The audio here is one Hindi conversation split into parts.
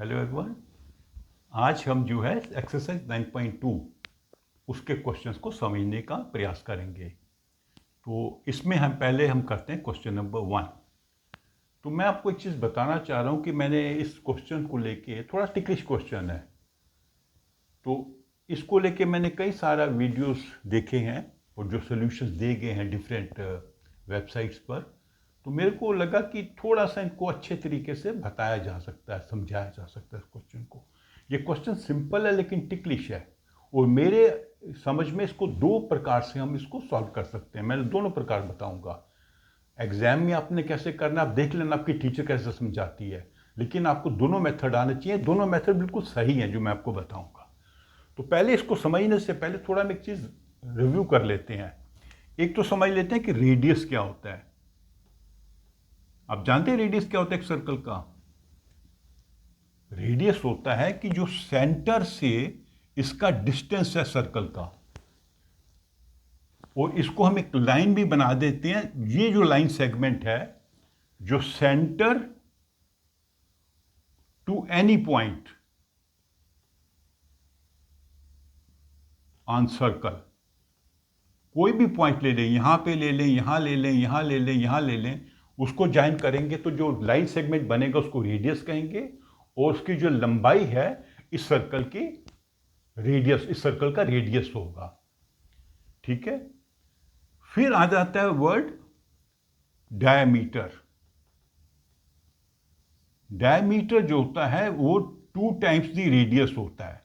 Hello everyone. आज हम जो है एक्सरसाइज 9.2 उसके क्वेश्चंस को समझने का प्रयास करेंगे। तो इसमें हम करते हैं क्वेश्चन नंबर 1। तो मैं आपको एक चीज़ बताना चाह रहा हूँ कि मैंने इस क्वेश्चन को लेके थोड़ा टिकिश क्वेश्चन है, तो इसको लेके मैंने कई सारा वीडियोस देखे हैं और जो सॉल्यूशंस दिए गए हैं डिफरेंट वेबसाइट्स पर, तो मेरे को लगा कि थोड़ा सा इनको अच्छे तरीके से बताया जा सकता है, समझाया जा सकता है इस क्वेश्चन को। ये क्वेश्चन सिंपल है लेकिन टिकलिश है, और मेरे समझ में इसको दो प्रकार से हम इसको सॉल्व कर सकते हैं। मैं दोनों प्रकार बताऊंगा। एग्जाम में आपने कैसे करना, आप देख लेना आपकी टीचर कैसे समझाती है, लेकिन आपको दोनों मेथड आने चाहिए। दोनों मेथड बिल्कुल सही हैं जो मैं आपको बताऊंगा। तो पहले इसको समझने से पहले थोड़ा हम एक चीज़ रिव्यू कर लेते हैं। एक तो समझ लेते हैं कि रेडियस क्या होता है। आप जानते हैं रेडियस क्या होता है एक सर्कल का? रेडियस होता है कि जो सेंटर से इसका डिस्टेंस है सर्कल का, और इसको हम एक लाइन भी बना देते हैं। ये जो लाइन सेगमेंट है, जो centre to any point on circle, कोई भी पॉइंट ले लें, यहां पे ले लें, यहां ले लें, यहां ले लें, यहां ले लें, उसको ज्वाइन करेंगे तो जो लाइन सेगमेंट बनेगा उसको रेडियस कहेंगे, और उसकी जो लंबाई है इस सर्कल की रेडियस, इस सर्कल का रेडियस होगा। ठीक है। फिर आ जाता है वर्ड डायमीटर। डायमीटर जो होता है वो 2 टाइम्स द रेडियस होता है।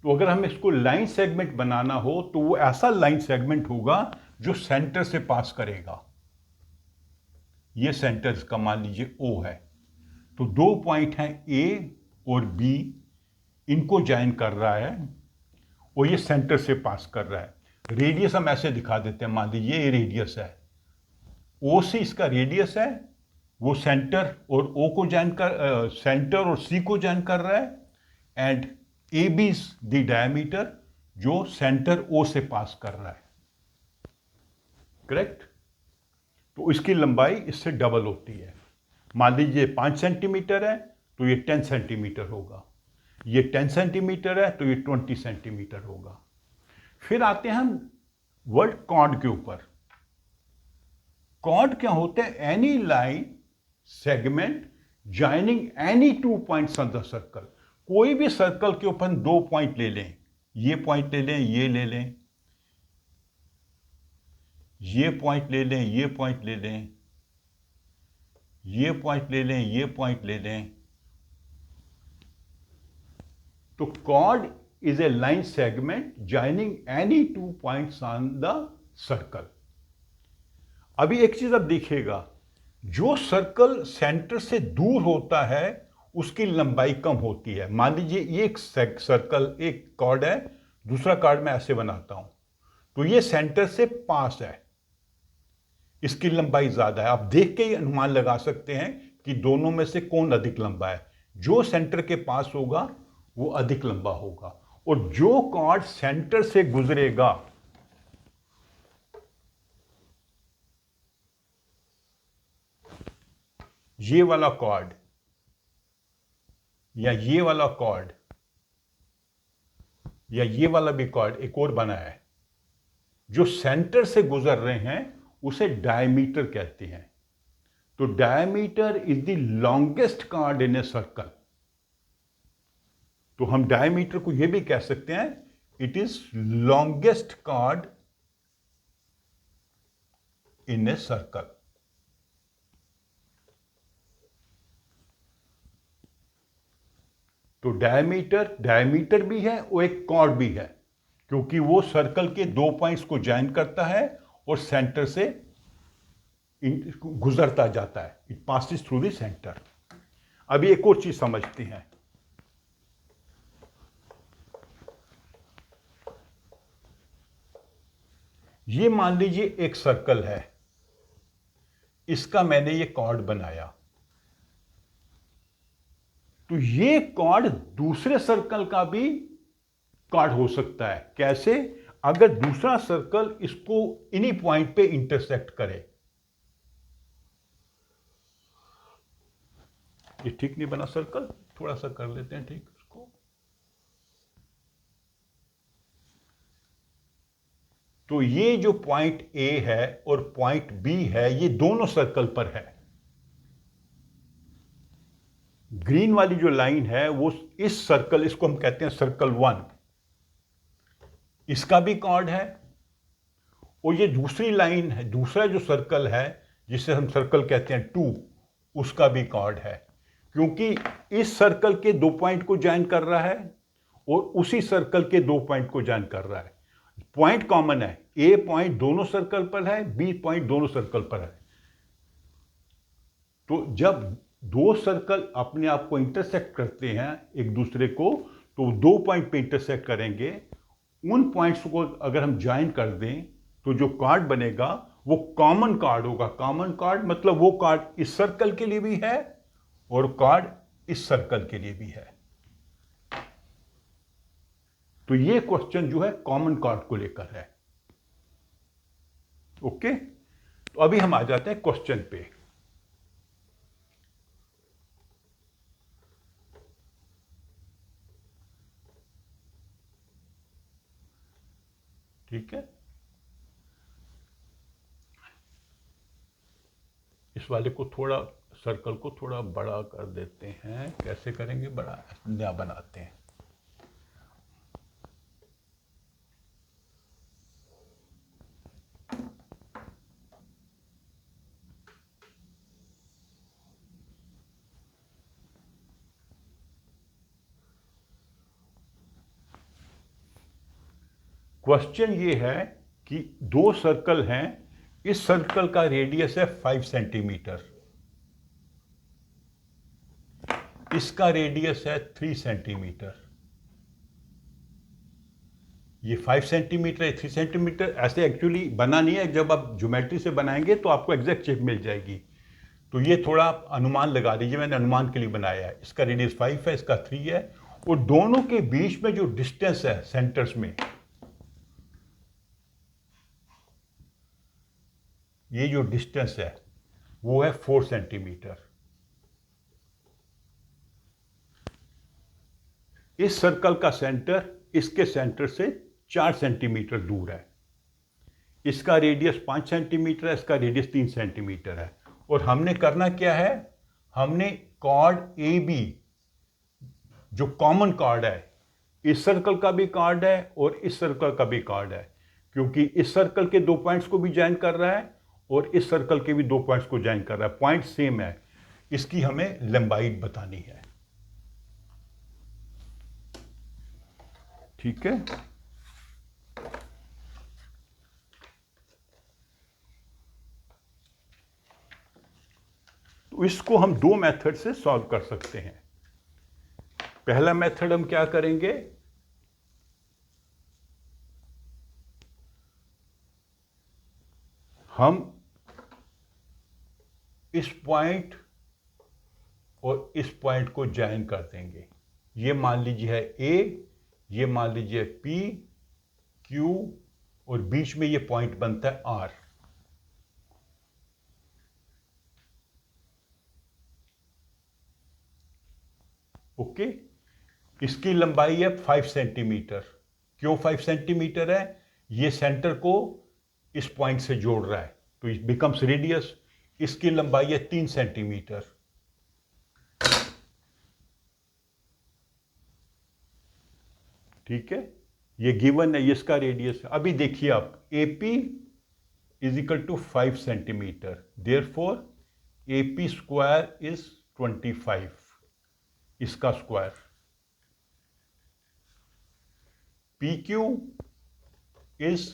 तो अगर हम इसको लाइन सेगमेंट बनाना हो तो वो ऐसा लाइन सेगमेंट होगा जो सेंटर से पास करेगा। ये सेंटर इसका मान लीजिए O है, तो दो पॉइंट हैं A और B, इनको ज्वाइन कर रहा है और ये सेंटर से पास कर रहा है। रेडियस हम ऐसे दिखा देते हैं, मान लीजिए ये रेडियस है, O से इसका रेडियस है, वो सेंटर और O को ज्वाइन कर सेंटर और C को ज्वाइन कर रहा है, and A be the diameter जो सेंटर O से पास कर रहा है। करेक्ट। तो इसकी लंबाई इससे डबल होती है। मान लीजिए 5 सेंटीमीटर है तो ये 10 सेंटीमीटर होगा, ये 10 सेंटीमीटर है तो ये 20 सेंटीमीटर होगा। फिर आते हैं हम वर्ड कॉर्ड के ऊपर। कॉर्ड क्या होते हैं? Any line segment joining any 2 points on the circle. कोई भी सर्कल के ऊपर 2 पॉइंट ले लें, ये पॉइंट ले लें, ये ले लें, ये पॉइंट ले लें, ये पॉइंट ले लें, ये पॉइंट ले लें, ये पॉइंट ले लें, तो chord is a line segment joining any 2 points on the circle. अभी एक चीज आप देखिएगा, जो सर्कल सेंटर से दूर होता है उसकी लंबाई कम होती है। मान लीजिए ये एक सर्कल, एक कॉर्ड है, दूसरा कॉर्ड मैं ऐसे बनाता हूं, तो ये सेंटर से पास है, इसकी लंबाई ज्यादा है। आप देख के ही अनुमान लगा सकते हैं कि दोनों में से कौन अधिक लंबा है। जो सेंटर के पास होगा वो अधिक लंबा होगा, और जो कॉर्ड सेंटर से गुजरेगा ये वाला कॉर्ड या ये वाला कॉर्ड या ये वाला भी कॉर्ड, एक और बना है, जो सेंटर से गुजर रहे हैं उसे डायमीटर कहते हैं। तो diameter is the longest chord in a circle. तो हम डायमीटर को यह भी कह सकते हैं, it is longest chord in a circle. तो डायमीटर भी है और एक कॉर्ड भी है, क्योंकि वो सर्कल के 2 पॉइंट्स को ज्वाइन करता है और सेंटर से गुजरता जाता है। It passes through the centre. अभी एक और चीज समझते हैं। ये मान लीजिए एक सर्कल है, इसका मैंने ये कॉर्ड बनाया, तो ये कॉर्ड दूसरे सर्कल का भी कॉर्ड हो सकता है। कैसे? अगर दूसरा सर्कल इसको इन्हीं पॉइंट पे इंटरसेक्ट करे। ये ठीक नहीं बना सर्कल, थोड़ा सा कर लेते हैं ठीक उसको। तो ये जो पॉइंट ए है और पॉइंट बी है, ये दोनों सर्कल पर है। ग्रीन वाली जो लाइन है वो इस सर्कल, इसको हम कहते हैं सर्कल 1, इसका भी कॉर्ड है। और ये दूसरी लाइन है, दूसरा जो सर्कल है जिसे हम सर्कल कहते हैं 2, उसका भी कॉर्ड है, क्योंकि इस सर्कल के 2 पॉइंट को ज्वाइन कर रहा है और उसी सर्कल के 2 पॉइंट को ज्वाइन कर रहा है। पॉइंट कॉमन है, ए पॉइंट दोनों सर्कल पर है, बी पॉइंट दोनों सर्कल पर है। तो जब दो सर्कल अपने आप को इंटरसेक्ट करते हैं एक दूसरे को, तो 2 पॉइंट पे इंटरसेक्ट करेंगे। उन पॉइंट्स को अगर हम ज्वाइन कर दें तो जो कार्ड बनेगा वो कॉमन कार्ड होगा। कॉमन कार्ड मतलब वो कार्ड इस सर्कल के लिए भी है और कार्ड इस सर्कल के लिए भी है। तो ये क्वेश्चन जो है कॉमन कार्ड को लेकर है। ओके, तो अभी हम आ जाते हैं क्वेश्चन पे। ठीक है, इस वाले को थोड़ा, सर्कल को थोड़ा बड़ा कर देते हैं। कैसे करेंगे बड़ा, नया बनाते हैं। क्वेश्चन ये है कि 2 सर्कल हैं, इस सर्कल का रेडियस है 5 सेंटीमीटर, इसका रेडियस है 3 सेंटीमीटर। ये 5 सेंटीमीटर है, 3 सेंटीमीटर ऐसे एक्चुअली बना नहीं है। जब आप ज्योमेट्री से बनाएंगे तो आपको एग्जैक्ट शेप मिल जाएगी। तो ये थोड़ा आप अनुमान लगा दीजिए, मैंने अनुमान के लिए बनाया है। इसका रेडियस 5 है, इसका 3 है, और दोनों के बीच में जो डिस्टेंस है सेंटर्स में, ये जो डिस्टेंस है वो है 4 सेंटीमीटर। इस सर्कल का सेंटर इसके सेंटर से 4 सेंटीमीटर दूर है। इसका रेडियस 5 सेंटीमीटर है, इसका रेडियस 3 सेंटीमीटर है। और हमने करना क्या है, हमने कॉर्ड ए बी जो कॉमन कॉर्ड है, इस सर्कल का भी कॉर्ड है और इस सर्कल का भी कॉर्ड है, क्योंकि इस सर्कल के 2 पॉइंट्स को भी ज्वाइन कर रहा है और इस सर्कल के भी 2 पॉइंट्स को ज्वाइन कर रहा है। पॉइंट सेम है, इसकी हमें लंबाई बतानी है। ठीक है, तो इसको हम 2 मेथड से सॉल्व कर सकते हैं। पहला मेथड हम क्या करेंगे, हम इस पॉइंट और इस पॉइंट को ज्वाइन कर देंगे। ये मान लीजिए है ए, ये मान लीजिए पी क्यू, और बीच में ये पॉइंट बनता है आर। ओके, इसकी लंबाई है 5 सेंटीमीटर। क्यों 5 सेंटीमीटर है, ये सेंटर को इस पॉइंट से जोड़ रहा है, तो इट बिकम्स रेडियस। इसकी लंबाई है 3 सेंटीमीटर। ठीक है, ये गिवन है, ये इसका रेडियस है। अभी देखिए आप, A P is equal to 5 centimetre, therefore A P square is 25, इसका square. P Q is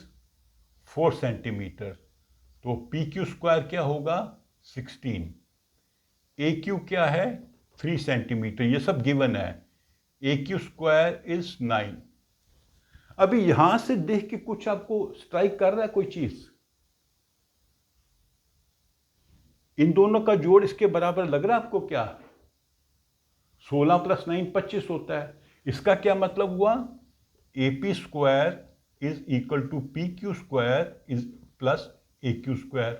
4 centimetre, तो पी क्यू स्क्वायर क्या होगा 16। ए क्यू क्या है 3 सेंटीमीटर, ये सब गिवन है। A Q square is 9। अभी यहां से देख के कुछ आपको स्ट्राइक कर रहा है कोई चीज, इन दोनों का जोड़ इसके बराबर लग रहा है आपको क्या, 16 + 9 25 होता है। इसका क्या मतलब हुआ, A P square is equal to P Q square is plus A Q square.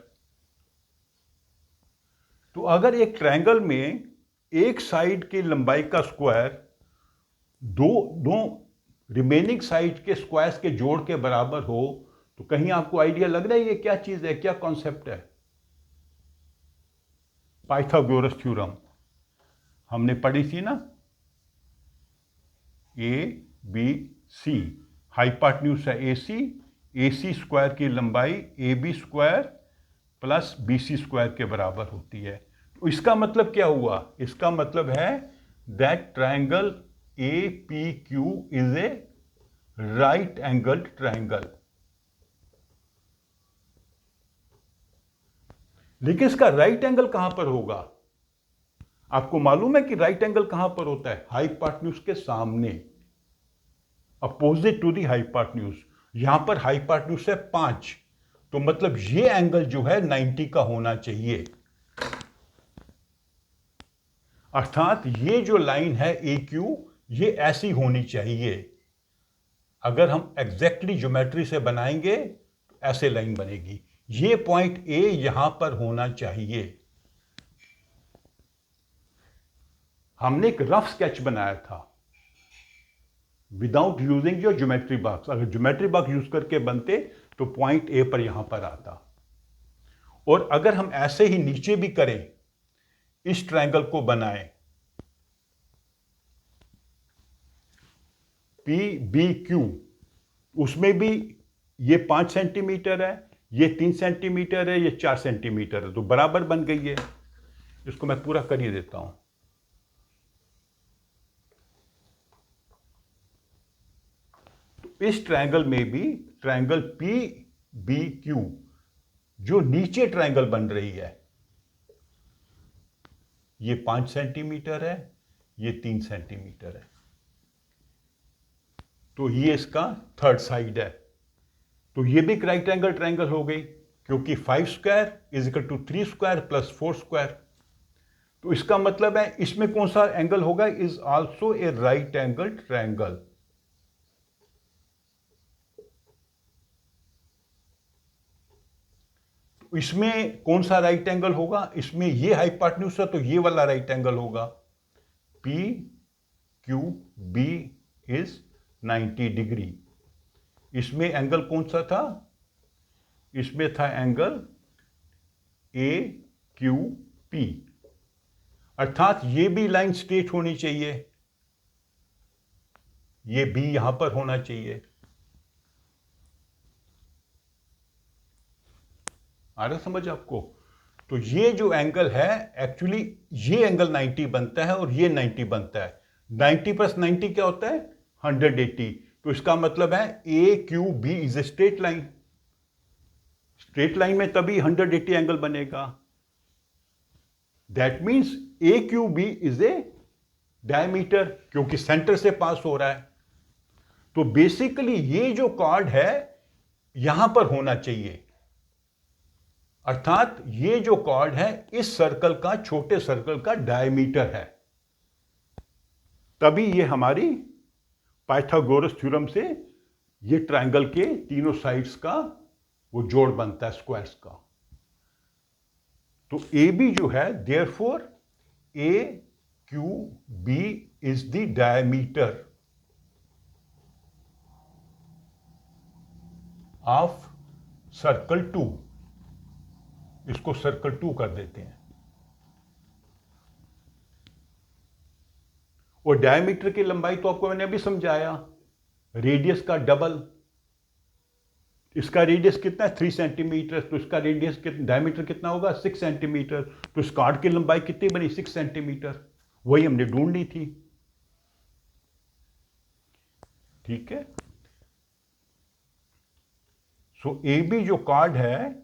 तो अगर एक ट्रायंगल में एक साइड की लंबाई का स्क्वायर दो दो रिमेनिंग साइड के स्क्वायर्स के जोड़ के बराबर हो, तो कहीं आपको आइडिया लग रहा है ये क्या चीज है, क्या कॉन्सेप्ट है? पाइथागोरस थ्योरम हमने पढ़ी थी ना। ए बी सी, हाइपाटन्यूज है ए सी स्क्वायर की लंबाई A B square plus B C square के बराबर होती है। तो इसका मतलब क्या हुआ? इसका मतलब है that triangle A P Q is A right angled triangle. लेकिन इसका राइट एंगल कहां पर होगा? आपको मालूम है कि राइट एंगल कहां पर होता है? हाइपाटन्यूज के सामने, अपोजिट टू दी हाइपाटन्यूज। यहां पर हाइपाटन्यूज है 5, तो मतलब ये एंगल जो है 90 का होना चाहिए। अर्थात ये जो लाइन है ए क्यू, ये ऐसी होनी चाहिए। अगर हम एग्जैक्टली ज्योमेट्री से बनाएंगे तो ऐसे लाइन बनेगी। ये पॉइंट ए यहां पर होना चाहिए। हमने एक रफ स्केच बनाया था without using your geometry box. अगर ज्योमेट्री बॉक्स यूज करके बनते तो पॉइंट ए पर यहां पर आता। और अगर हम ऐसे ही नीचे भी करें, इस ट्रायंगल को बनाएं पी बी क्यू, उसमें भी ये 5 सेंटीमीटर है, ये 3 सेंटीमीटर है, ये 4 सेंटीमीटर है, तो बराबर बन गई है। इसको मैं पूरा कर ही देता हूं। तो इस ट्रायंगल में भी ट्रायंगल पी बी क्यू जो नीचे ट्रायंगल बन रही है, ये 5 सेंटीमीटर है, ये 3 सेंटीमीटर है, तो ये इसका थर्ड साइड है। तो ये भी एक राइट एंगल ट्रायंगल हो गई, क्योंकि 5 square is equal to 3 square plus 4 square. तो इसका मतलब है इसमें कौन सा एंगल होगा? Is also a right angle triangle. इसमें कौन सा राइट एंगल होगा? इसमें ये हाइपाटन्यूज है तो ये वाला राइट एंगल होगा। P Q B is 90 degree. इसमें एंगल कौन सा था? इसमें था एंगल ए क्यू पी। अर्थात ये भी लाइन स्ट्रेट होनी चाहिए, ये भी यहां पर होना चाहिए। आ रहा समझ आपको? तो ये जो एंगल है, एक्चुअली ये एंगल 90 बनता है और ये 90 बनता है। 90 प्लस 90 क्या होता है? 180। तो इसका मतलब है A Q B is a straight line. Straight line में तभी 180 एंगल बनेगा। That means A Q B is a diameter, क्योंकि सेंटर से पास हो रहा है। तो बेसिकली ये जो कॉर्ड है यहां पर होना चाहिए। अर्थात ये जो कॉर्ड है इस सर्कल का, छोटे सर्कल का डायमीटर है। तभी ये हमारी पाइथागोरस थ्योरम से ये ट्रायंगल के तीनों साइड्स का वो जोड़ बनता है, स्क्वायर्स का। तो ए बी जो है, therefore A Q B is the diameter of circle 2। इसको सर्कल 2 कर देते हैं। और डायमीटर की लंबाई तो आपको मैंने अभी समझाया, रेडियस का डबल। इसका रेडियस कितना है? 3 सेंटीमीटर। तो इसका रेडियस डायमीटर कितना होगा? 6 सेंटीमीटर। तो इस कार्ड की लंबाई कितनी बनी? 6 सेंटीमीटर। वही हमने ढूंढनी थी। ठीक है। सो ए बी जो कार्ड है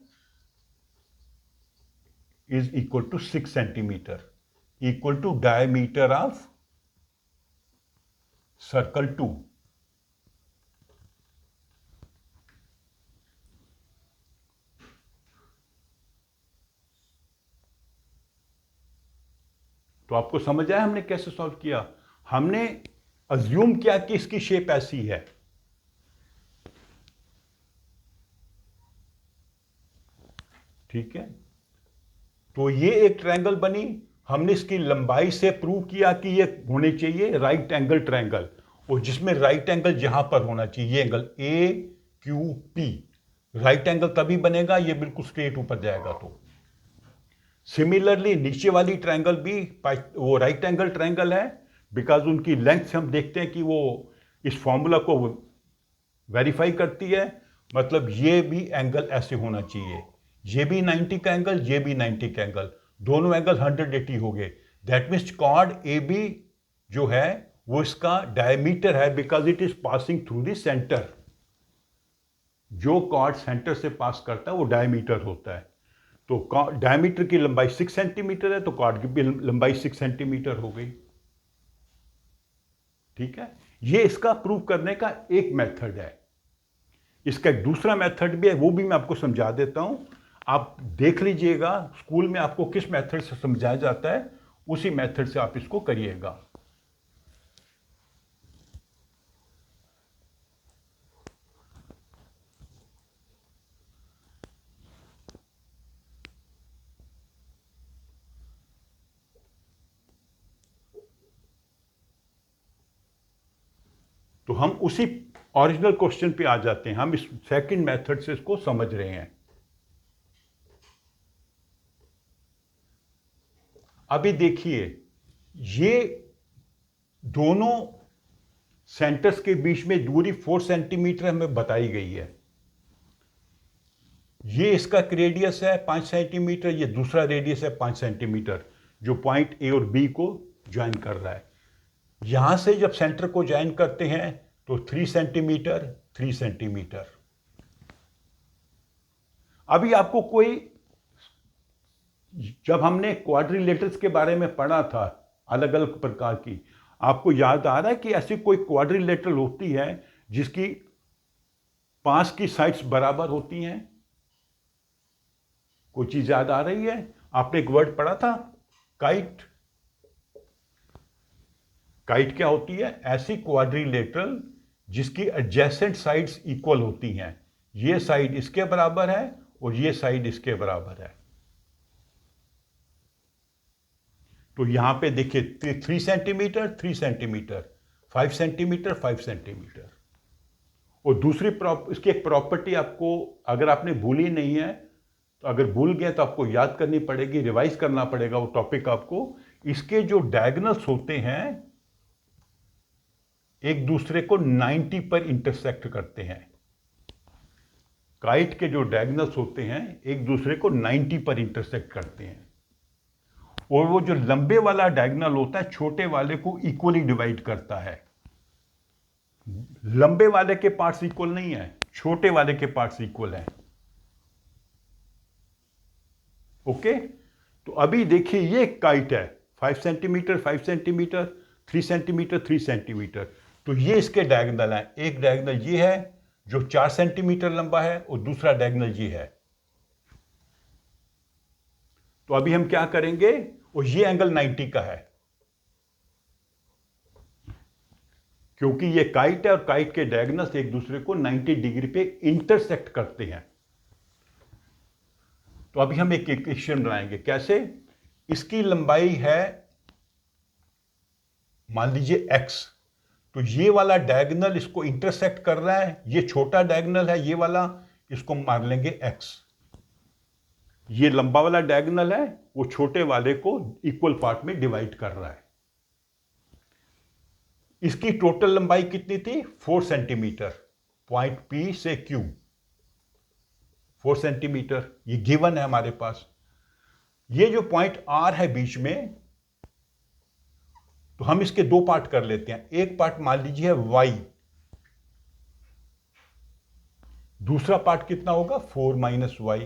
is equal to 6 centimetre, equal to diameter of circle 2। तो आपको समझ आया हमने कैसे सॉल्व किया? हमने अज्यूम किया कि इसकी शेप ऐसी है। ठीक है। तो ये एक ट्रायंगल बनी, हमने इसकी लंबाई से प्रूव किया कि ये होने चाहिए राइट एंगल ट्रायंगल, और जिसमें राइट एंगल जहां पर होना चाहिए ये angle A Q P, right angle तभी बनेगा ये बिल्कुल स्ट्रेट ऊपर जाएगा। तो सिमिलरली नीचे वाली ट्रायंगल भी वो राइट एंगल ट्रायंगल है, बिकॉज उनकी लेंथ से हम देखते हैं कि वो इस फॉर्मूला को वेरीफाई करती है। मतलब ये भी एंगल ऐसे होना चाहिए, ये भी 90 का एंगल, ये भी 90 का एंगल, दोनों एंगल 180 हो गए। That means chord A B जो है वो इसका डायमीटर है, because it is passing through the centre. जो कॉर्ड सेंटर से पास करता है वो डायमीटर होता है। तो डायमीटर की लंबाई 6 सेंटीमीटर है, तो कॉर्ड की भी लंबाई 6 सेंटीमीटर हो गई। ठीक है, ये इसका प्रूव करने का एक मेथड है। इसका एक दूसरा मेथड भी है, वो भी मैं आपको समझा देता हूं। आप देख लीजिएगा स्कूल में आपको किस मेथड से समझाया जाता है, उसी मेथड से आप इसको करिएगा। तो हम उसी ओरिजिनल क्वेश्चन पे आ जाते हैं। हम इस सेकंड मेथड से इसको समझ रहे हैं। अभी देखिए, ये दोनों सेंटर्स के बीच में दूरी 4 सेंटीमीटर हमें बताई गई है। ये इसका रेडियस है 5 सेंटीमीटर, ये दूसरा रेडियस है 5 सेंटीमीटर, जो पॉइंट ए और बी को ज्वाइन कर रहा है। यहां से जब सेंटर को ज्वाइन करते हैं तो 3 सेंटीमीटर 3 सेंटीमीटर। अभी आपको कोई, जब हमने क्वाड्रिलेटरल्स के बारे में पढ़ा था अलग अलग प्रकार की, आपको याद आ रहा है कि ऐसी कोई क्वाड्रिलेटरल होती है जिसकी 5 की साइड्स बराबर होती हैं? कोई चीज याद आ रही है? आपने एक वर्ड पढ़ा था, काइट। काइट क्या होती है? ऐसी क्वाड्रिलेटरल जिसकी एडजेसेंट साइड्स इक्वल होती हैं। ये साइड इसके बराबर है और ये साइड इसके बराबर है। तो यहां पे देखिए 3 सेंटीमीटर 3 सेंटीमीटर, 5 सेंटीमीटर 5 सेंटीमीटर। और दूसरी इसकी एक प्रॉपर्टी आपको, अगर आपने भूली नहीं है तो अगर भूल गए तो आपको याद करनी पड़ेगी, रिवाइज करना पड़ेगा वो टॉपिक आपको। इसके जो डायगोनल्स होते हैं एक दूसरे को 90 पर इंटरसेक्ट करते हैं। काइट के जो डायगोनल्स होते हैं एक दूसरे को 90 पर इंटरसेक्ट करते हैं। और वो जो लंबे वाला डायगोनल होता है छोटे वाले को इक्वली डिवाइड करता है। लंबे वाले के पार्ट्स इक्वल नहीं है, छोटे वाले के पार्ट्स इक्वल हैं। ओके, तो अभी देखिए ये काइट है 5 सेंटीमीटर 5 सेंटीमीटर, 3 सेंटीमीटर 3 सेंटीमीटर। तो ये इसके डायगोनल है। एक डायगोनल ये है जो 4 सेंटीमीटर लंबा है और दूसरा डायगोनल ये है। तो अभी हम क्या करेंगे, और ये एंगल 90 का है क्योंकि ये काइट है और काइट के डायगोनल्स एक दूसरे को 90 डिग्री पे इंटरसेक्ट करते हैं। तो अभी हम एक इक्वेशन बनाएंगे। कैसे? इसकी लंबाई है मान लीजिए x, तो ये वाला डायगोनल इसको इंटरसेक्ट कर रहा है, ये छोटा डायगोनल है ये वाला, इसको मान लेंगे x। ये लंबा वाला डायगोनल है वो छोटे वाले को इक्वल पार्ट में डिवाइड कर रहा है। इसकी टोटल लंबाई कितनी थी? 4 सेंटीमीटर, पॉइंट P से Q 4 सेंटीमीटर, ये गिवन है हमारे पास। ये जो पॉइंट R है बीच में, तो हम इसके दो पार्ट कर लेते हैं। एक पार्ट मान लीजिए y, दूसरा पार्ट कितना होगा? 4 माइनस y।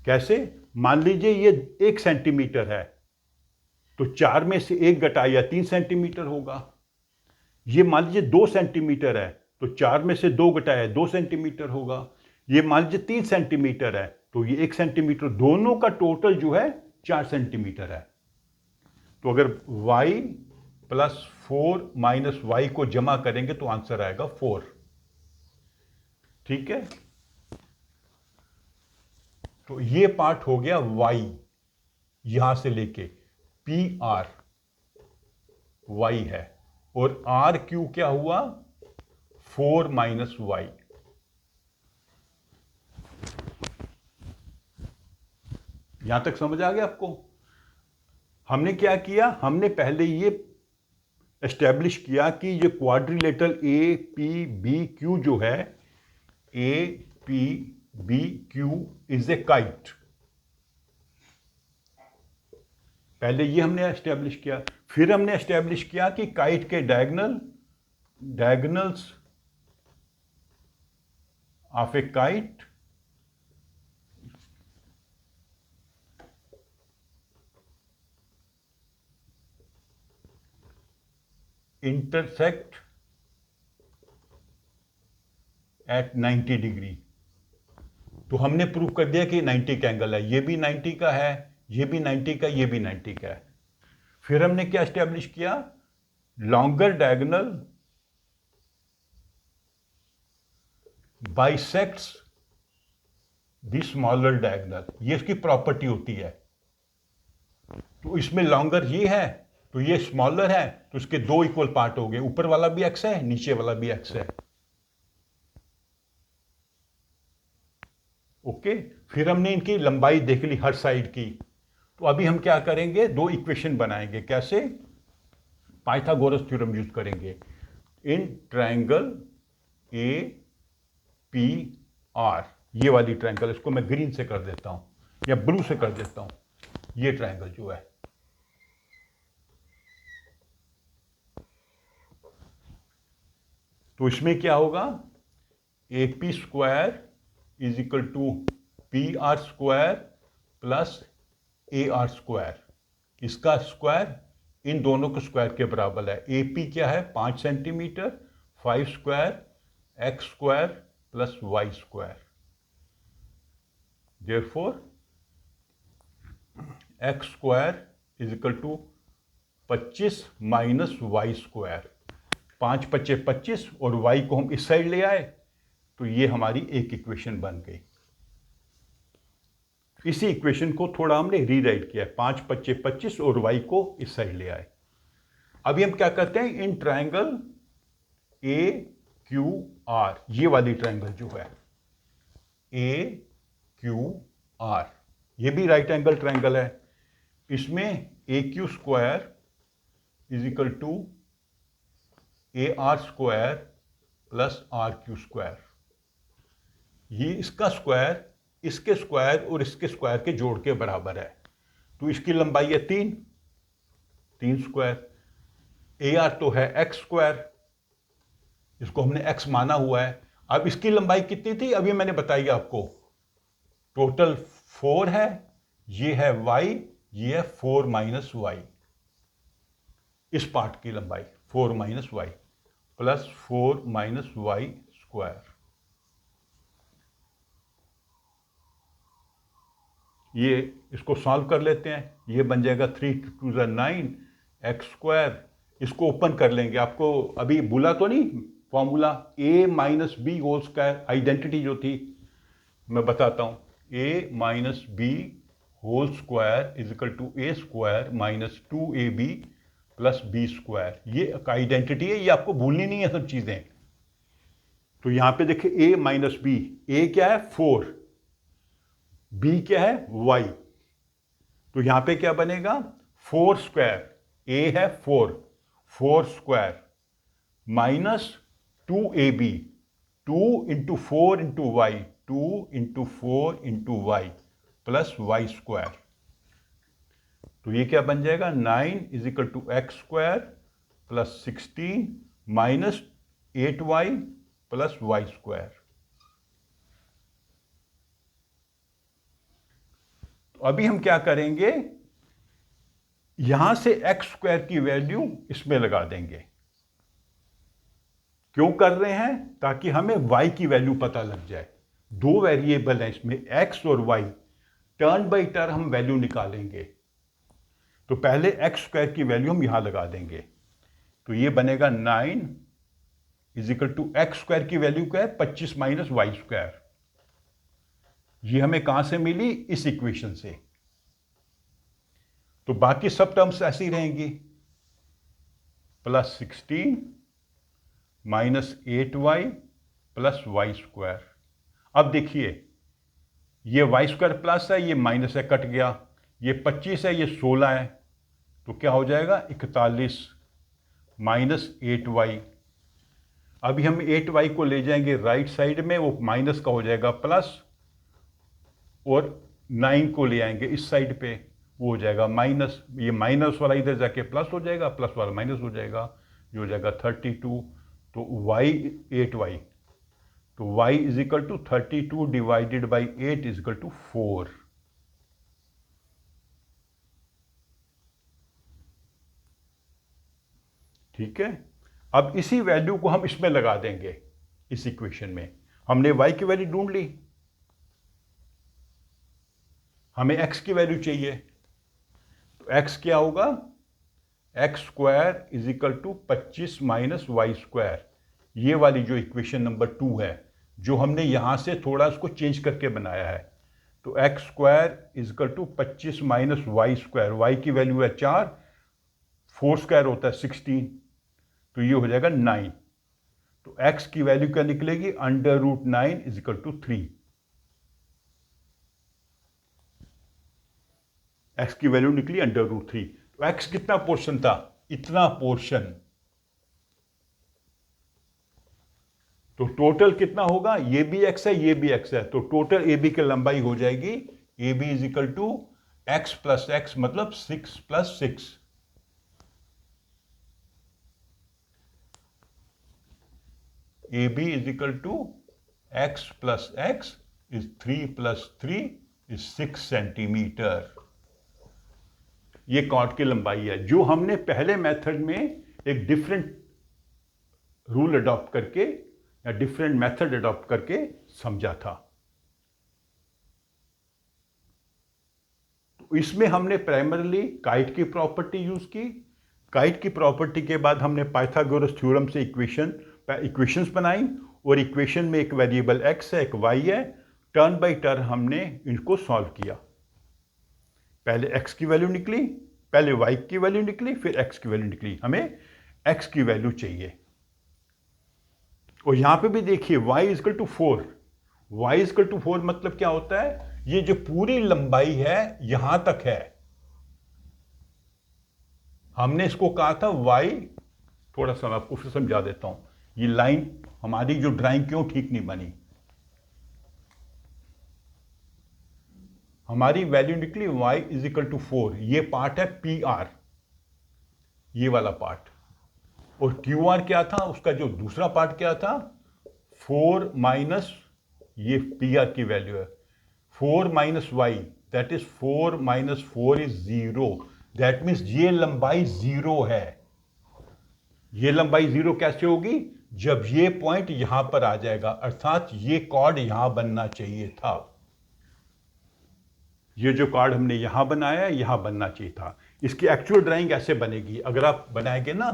कैसे? मान लीजिए ये 1 सेंटीमीटर है तो 4 में से 1 घटाया 3 सेंटीमीटर होगा। ये मान लीजिए 2 सेंटीमीटर है तो 4 में से 2 घटाया 2 सेंटीमीटर होगा। ये मान लीजिए 3 सेंटीमीटर है तो ये 1 सेंटीमीटर, दोनों का टोटल जो है 4 सेंटीमीटर है। तो अगर y प्लस 4 माइनस y को जमा करेंगे तो आंसर आएगा 4। ठीक है, तो ये पार्ट हो गया y। यहां से लेके पी आर वाई है, और आर क्यू क्या हुआ 4 माइनस वाई। यहां तक समझ आ गया आपको? हमने क्या किया, हमने पहले ये एस्टेब्लिश किया कि ये quadrilateral A P B Q जो है, A P B Q is a kite. पहले ये हमने एस्टेब्लिश किया, फिर हमने एस्टेब्लिश किया कि काइट के diagonals of A kite intersect at 90 degree. तो हमने प्रूव कर दिया कि 90 का एंगल है, ये भी 90 का है, ये भी 90 का, ये भी 90 का है। फिर हमने क्या एस्टेब्लिश किया, longer diagonal bisects the smaller diagonal, ये इसकी प्रॉपर्टी होती है। तो इसमें लॉन्गर ये है तो ये स्मॉलर है, तो इसके दो इक्वल पार्ट हो गए, ऊपर वाला भी एक्स है, नीचे वाला भी एक्स है। ओके, फिर हमने इनकी लंबाई देख ली हर साइड की। तो अभी हम क्या करेंगे, दो इक्वेशन बनाएंगे। कैसे? पाइथागोरस थ्योरम यूज करेंगे। In triangle A P R, ये वाली ट्रायंगल, इसको मैं ग्रीन से कर देता हूं या ब्लू से कर देता हूं, ये ट्रायंगल जो है, तो इसमें क्या होगा, A P square is equal to P R square plus A R square. इसका स्क्वायर इन दोनों के स्क्वायर के बराबर है। ए पी क्या है 5 centimetre, 5 square X square plus Y square. Therefore X square is equal to 25 minus Y square. 5 पच्चे 25 और वाई को हम इस साइड ले आए, तो ये हमारी एक इक्वेशन बन गई। इसी इक्वेशन को थोड़ा हमने रीराइट किया, 5 पच्चे 25 और वाई को इस साइड ले आए। अभी हम क्या करते हैं, in triangle A Q R, ये वाली ट्रायंगल जो है ए क्यू आर, ये भी राइट एंगल ट्रायंगल है। इसमें A Q square is equal to A R square plus R Q square. ये इसका स्क्वायर इसके स्क्वायर और इसके स्क्वायर के जोड़ के बराबर है। तो इसकी लंबाई है 3 स्क्वायर। ए आर तो है एक्स स्क्वायर, इसको हमने एक्स माना हुआ है। अब इसकी लंबाई कितनी थी, अभी मैंने बताई आपको, टोटल 4 है। ये है वाई, ये है 4 माइनस वाई। इस पार्ट की लंबाई 4 minus Y plus 4 minus Y square. ये इसको सॉल्व कर लेते हैं, ये बन जाएगा 3 2 9 एक्स स्क्वायर। इसको ओपन कर लेंगे, आपको अभी बोला तो नहीं formula, A minus B whole square, identity जो थी मैं बताता हूं, A minus B whole square is equal to A square minus 2ab plus B square. ये आइडेंटिटी है, ये आपको भूलनी नहीं है सब चीजें। तो यहां पे देखिए ए माइनस बी, ए क्या है 4, बी क्या है y, तो यहां पे क्या बनेगा 4 स्क्वायर, a है 4 square minus 2ab, 2 into 4 into Y, 2 into 4 into Y plus Y square. तो ये क्या बन जाएगा 9 is equal to X square plus 16 minus 8y plus Y square. अभी हम क्या करेंगे, यहां से एक्स स्क्वायर की वैल्यू इसमें लगा देंगे। क्यों कर रहे हैं, ताकि हमें y की वैल्यू पता लग जाए। दो वेरिएबल हैं इसमें, x और y, टर्न बाय टर्न हम वैल्यू निकालेंगे। तो पहले एक्स स्क्वायर की वैल्यू हम यहां लगा देंगे, तो ये बनेगा 9 is equal to X square की वैल्यू क्या है 25 माइनस वाई स्क्वायर। ये हमें कहां से मिली, इस इक्वेशन से। तो बाकी सब टर्म्स ऐसी रहेंगी, +16 -8y + y²। अब देखिए, ये y² प्लस है, ये माइनस है, कट गया, ये 25 है, ये 16 है, तो क्या हो जाएगा 41 -8y। अभी हम 8y को ले जाएंगे राइट साइड में, वो माइनस का हो जाएगा प्लस, और 9 को ले आएंगे इस साइड पे, वो हो जाएगा माइनस। ये माइनस वाला इधर जाके प्लस हो जाएगा, प्लस वाला माइनस हो जाएगा, जो हो जाएगा 32। तो y 8y, तो y = 32 डिवाइडेड बाई 8 = 4। ठीक है। अब इसी वैल्यू को हम इसमें लगा देंगे, इस इक्वेशन में। हमने y की वैल्यू ढूंढ ली, हमें x की वैल्यू चाहिए, तो x क्या होगा, x² = 25 - y²। ये वाली जो इक्वेशन नंबर 2 है, जो हमने यहां से थोड़ा इसको चेंज करके बनाया है। तो x² = 25 - y²। y की वैल्यू है 4, 4² होता है 16, तो ये हो जाएगा 9। तो x की वैल्यू क्या निकलेगी, √9 = 3। x की वैल्यू निकली √3। तो x कितना पोर्शन था, इतना पोर्शन। तो टोटल कितना होगा, ये भी x है, ये भी x है, तो टोटल AB की लंबाई हो जाएगी AB = x + x, मतलब 6 + 6। AB = x + x is 3 + 3 is 6 centimetre. ये कॉर्ड की लंबाई है, जो हमने पहले मेथड में एक डिफरेंट रूल अडॉप्ट करके या डिफरेंट मेथड अडॉप्ट करके समझा था। तो इसमें हमने प्राइमरीली काइट की प्रॉपर्टी यूज की। काइट की प्रॉपर्टी के बाद हमने पाइथागोरस थ्योरम से इक्वेशंस बनाई, और इक्वेशन में एक वेरिएबल x है, एक y है, टर्न बाय टर्न हमने इनको सॉल्व किया। पहले x की वैल्यू निकली, पहले y की वैल्यू निकली, फिर x की वैल्यू निकली। हमें x की वैल्यू चाहिए, और यहां पे भी देखिए y = 4। y = 4 मतलब क्या होता है, ये जो पूरी लंबाई है यहां तक है। हमने इसको कहा था y, थोड़ा सा मैं आपको फिर समझा देता हूं, ये लाइन हमारी जो ड्राइंग क्यों ठीक नहीं बनी। हमारी वैल्यू निकली y = 4, ये पार्ट है PR, ये वाला पार्ट। और QR क्या था, उसका जो दूसरा पार्ट क्या था, 4 माइनस, ये PR की वैल्यू है, 4 - y, that is 4 - 4 is 0। That means ये लंबाई 0 है। ये लंबाई 0 कैसे होगी, जब ये पॉइंट यहां पर आ जाएगा, अर्थात ये कॉर्ड यहां बनना चाहिए था। ये जो कार्ड हमने यहां बनाया है, यहां बनना चाहिए था। इसकी एक्चुअल ड्राइंग ऐसे बनेगी, अगर आप बनाएंगे ना,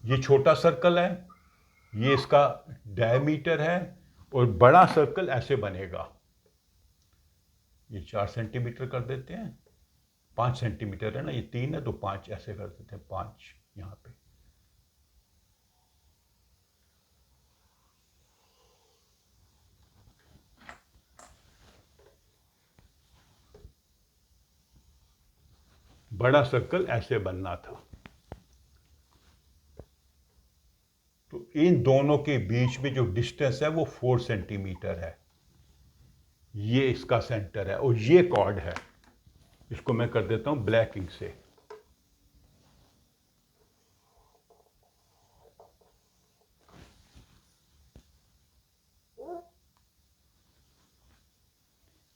ये छोटा सर्कल है, ये इसका डायमीटर है, और बड़ा सर्कल ऐसे बनेगा। ये 4 सेंटीमीटर कर देते हैं, 5 सेंटीमीटर है ना, ये 3 है तो 5 ऐसे कर देते हैं, 5 यहां पे। बड़ा सर्कल ऐसे बनना था। तो इन दोनों के बीच में जो डिस्टेंस है वो 4 सेंटीमीटर है। ये इसका सेंटर है, और ये कॉर्ड है। इसको मैं कर देता हूं ब्लैक इंक से।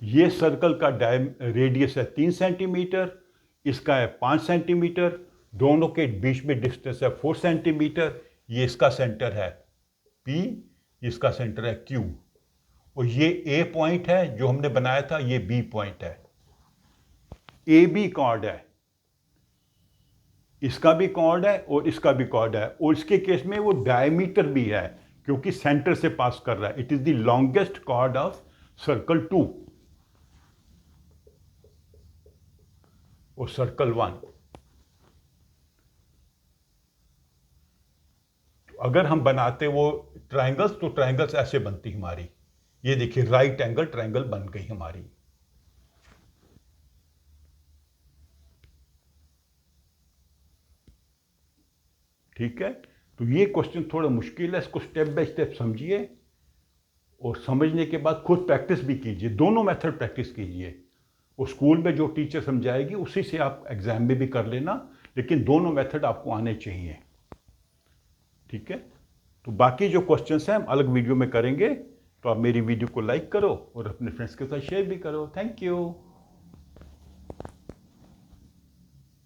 ये सर्कल का रेडियस है 3 सेंटीमीटर, इसका है 5 सेंटीमीटर, दोनों के बीच में डिस्टेंस है 4 सेंटीमीटर। ये इसका सेंटर है P, इसका सेंटर है Q, और ये A पॉइंट है जो हमने बनाया था, ये B पॉइंट है। AB कॉर्ड है, इसका भी कॉर्ड है और इसका भी कॉर्ड है, और इसके केस में वो डायमीटर भी है, क्योंकि सेंटर से पास कर रहा है। It is the longest chord of circle 2 और सर्कल 1। अगर हम बनाते वो ट्राइंगल्स तो ट्राइंगल्स ऐसे बनती हमारी। ये देखिए राइट एंगल ट्राइंगल बन गई हमारी। ठीक है, तो ये क्वेश्चन थोड़ा मुश्किल है, इसको स्टेप बाय स्टेप समझिए और समझने के बाद खुद प्रैक्टिस भी कीजिए। दोनों मेथड प्रैक्टिस कीजिए। वो स्कूल में जो टीचर समझाएगी उसी से आप एग्जाम में भी कर लेना, लेकिन दोनों मेथड आपको आने चाहिए। ठीक है, तो बाकी जो क्वेश्चंस हैं हम अलग वीडियो में करेंगे। तो आप मेरी वीडियो को लाइक करो और अपने फ्रेंड्स के साथ शेयर भी करो। Thank you.